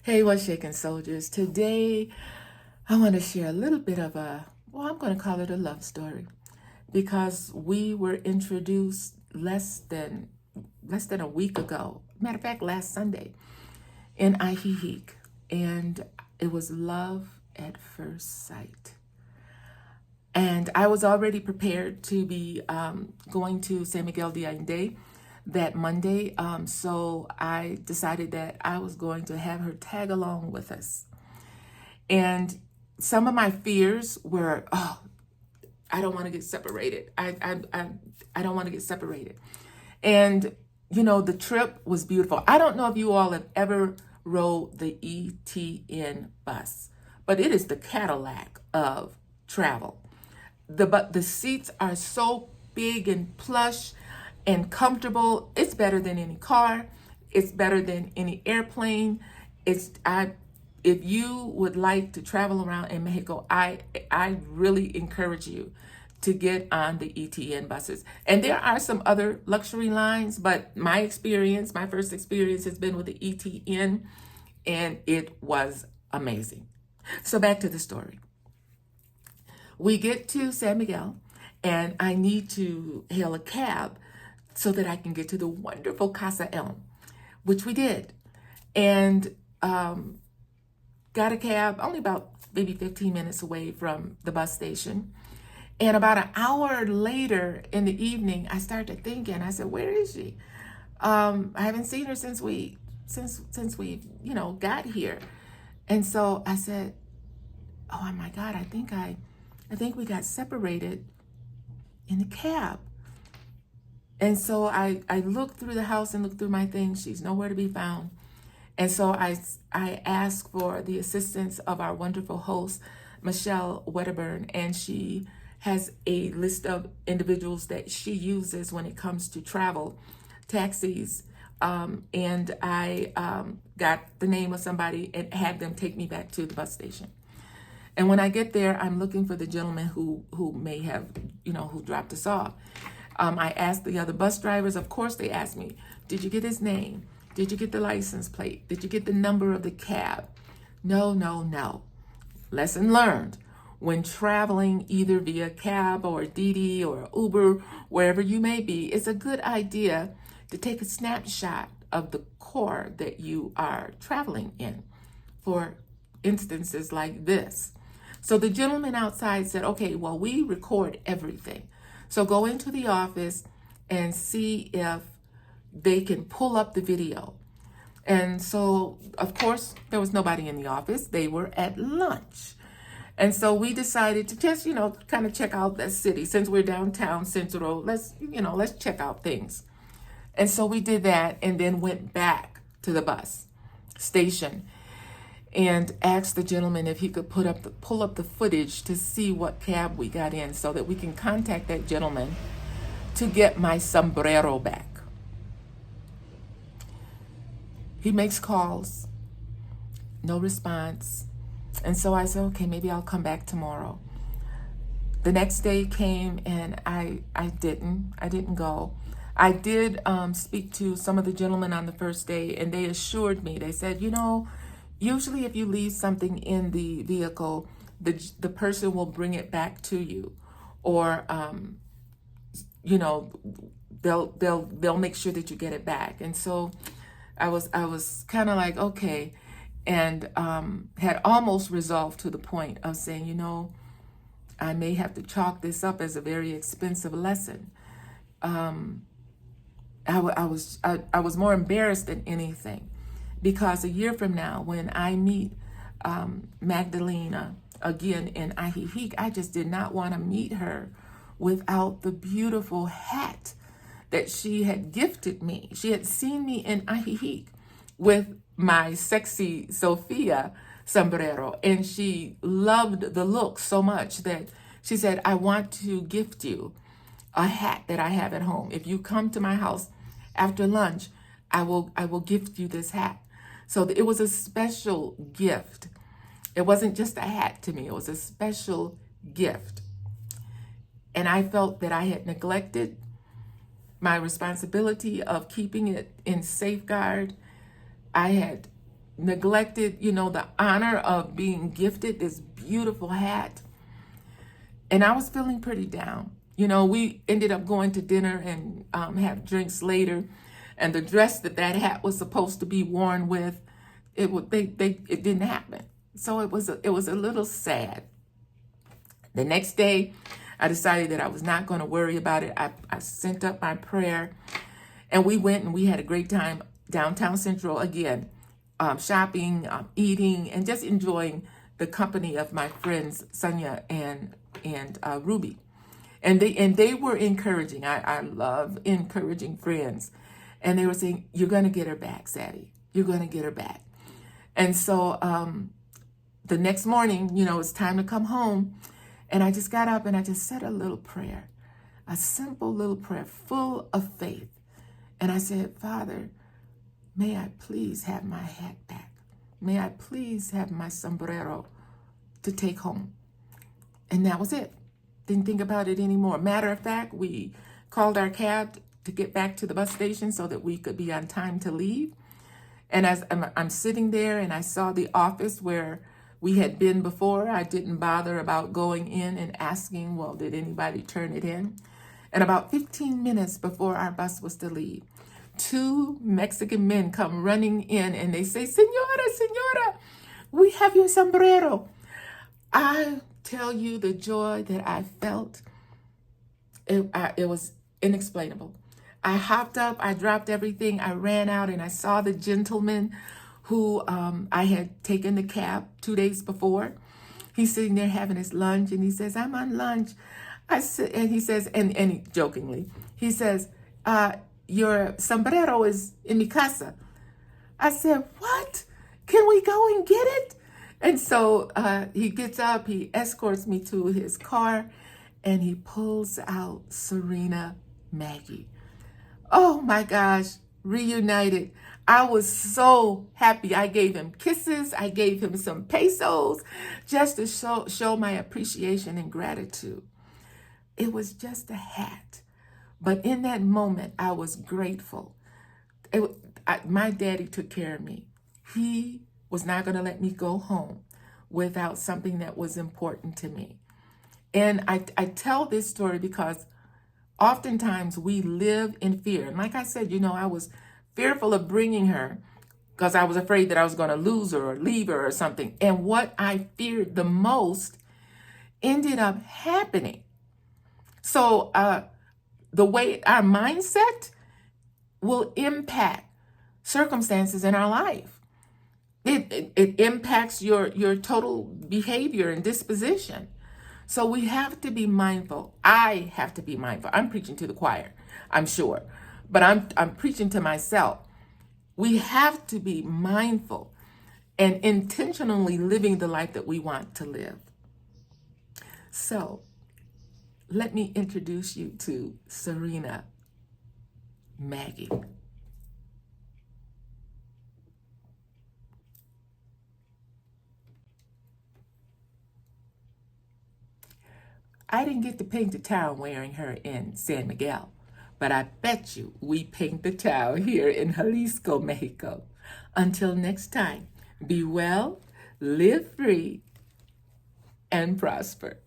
Hey, what's shaking soldiers? Today, I want to share a little bit of I'm going to call it a love story because we were introduced less than a week ago. Matter of fact, last Sunday in Ihihik, and it was love at first sight. And I was already prepared to be going to San Miguel de Allende that Monday. So I decided that I was going to have her tag along with us. And some of my fears were, I don't want to get separated. I don't want to get separated. And, the trip was beautiful. I don't know if you all have ever rode the ETN bus, but it is the Cadillac of travel. The seats are so big and plush and comfortable. It's better than any car. It's better than any airplane. If you would like to travel around in Mexico, I really encourage you to get on the ETN buses. And there are some other luxury lines, but my first experience has been with the ETN, and it was amazing. So back to the story. We get to San Miguel, and I need to hail a cab so that I can get to the wonderful Casa Elm, which we did. And got a cab only about maybe 15 minutes away from the bus station. And about an hour later in the evening, I started thinking, I said, where is she? I haven't seen her since we got here. And so I said, oh my God, I think we got separated in the cab. And so I looked through the house and looked through my things. She's nowhere to be found. And so I asked for the assistance of our wonderful host, Michelle Wedderburn, and she has a list of individuals that she uses when it comes to travel, taxis. And I got the name of somebody and had them take me back to the bus station. And when I get there, I'm looking for the gentleman who may have, who dropped us off. I asked the other bus drivers. Of course, they asked me, did you get his name? Did you get the license plate? Did you get the number of the cab? No, no, no. Lesson learned. When traveling either via cab or Didi or Uber, wherever you may be, it's a good idea to take a snapshot of the core that you are traveling in for instances like this. So the gentleman outside said, okay, well, we record everything. So go into the office and see if they can pull up the video. And so, of course, there was nobody in the office. They were at lunch. And so we decided to just, kind of check out that city. Since we're downtown Central, let's check out things. And so we did that and then went back to the bus station and asked the gentleman if he could pull up the footage to see what cab we got in so that we can contact that gentleman to get my sombrero back. He makes calls, no response. And so I said, okay, maybe I'll come back tomorrow. The next day came and I didn't go. I did speak to some of the gentlemen on the first day, and they assured me, they said, usually if you leave something in the vehicle, the person will bring it back to you, or they'll make sure that you get it back. And so I was kind of like, okay, and had almost resolved to the point of saying, I may have to chalk this up as a very expensive lesson. I was more embarrassed than anything, because a year from now, when I meet Magdalena again in Ahihik, I just did not want to meet her without the beautiful hat that she had gifted me. She had seen me in Ahihik with my sexy Sophia sombrero, and she loved the look so much that she said, I want to gift you a hat that I have at home. If you come to my house after lunch, I will gift you this hat. So it was a special gift. It wasn't just a hat to me. It was a special gift. And I felt that I had neglected my responsibility of keeping it in safeguard. I had neglected, the honor of being gifted this beautiful hat. And I was feeling pretty down. We ended up going to dinner and have drinks later. And the dress that hat was supposed to be worn with, it didn't happen. So it was a little sad. The next day, I decided that I was not going to worry about it. I sent up my prayer, and we went and we had a great time downtown Central again, shopping, eating, and just enjoying the company of my friends Sonia and Ruby. And they were encouraging. I love encouraging friends. And they were saying, "You're going to get her back, Sadie. You're going to get her back." And so the next morning, it's time to come home. And I just got up and I just said a little prayer, a simple little prayer full of faith. And I said, "Father, may I please have my hat back? May I please have my sombrero to take home?" And that was it. Didn't think about it anymore. Matter of fact, we called our cab to get back to the bus station so that we could be on time to leave. And as I'm sitting there and I saw the office where we had been before, I didn't bother about going in and asking, well, did anybody turn it in? And about 15 minutes before our bus was to leave, 2 Mexican men come running in and they say, "Señora, señora, we have your sombrero." I tell you, the joy that I felt, it was inexplainable. I hopped up, I dropped everything, I ran out, and I saw the gentleman who I had taken the cab 2 days before. He's sitting there having his lunch, and he says, "I'm on lunch." And he says, and he, jokingly, he says, "Your sombrero is in mi casa." I said, "What? Can we go and get it?" And so he gets up, he escorts me to his car, and he pulls out Serena Maggie. Oh my gosh, reunited. I was so happy. I gave him kisses. I gave him some pesos just to show my appreciation and gratitude. It was just a hat. But in that moment, I was grateful. My daddy took care of me. He was not going to let me go home without something that was important to me. And I tell this story because oftentimes we live in fear. And like I said, I was fearful of bringing her because I was afraid that I was going to lose her or leave her or something. And what I feared the most ended up happening. So the way our mindset will impact circumstances in our life. It impacts your total behavior and disposition. So we have to be mindful. I have to be mindful. I'm preaching to the choir, I'm sure, but I'm preaching to myself. We have to be mindful and intentionally living the life that we want to live. So let me introduce you to Serena Maggie. I didn't get to paint the town wearing her in San Miguel, but I bet you we paint the town here in Jalisco, Mexico. Until next time, be well, live free, and prosper.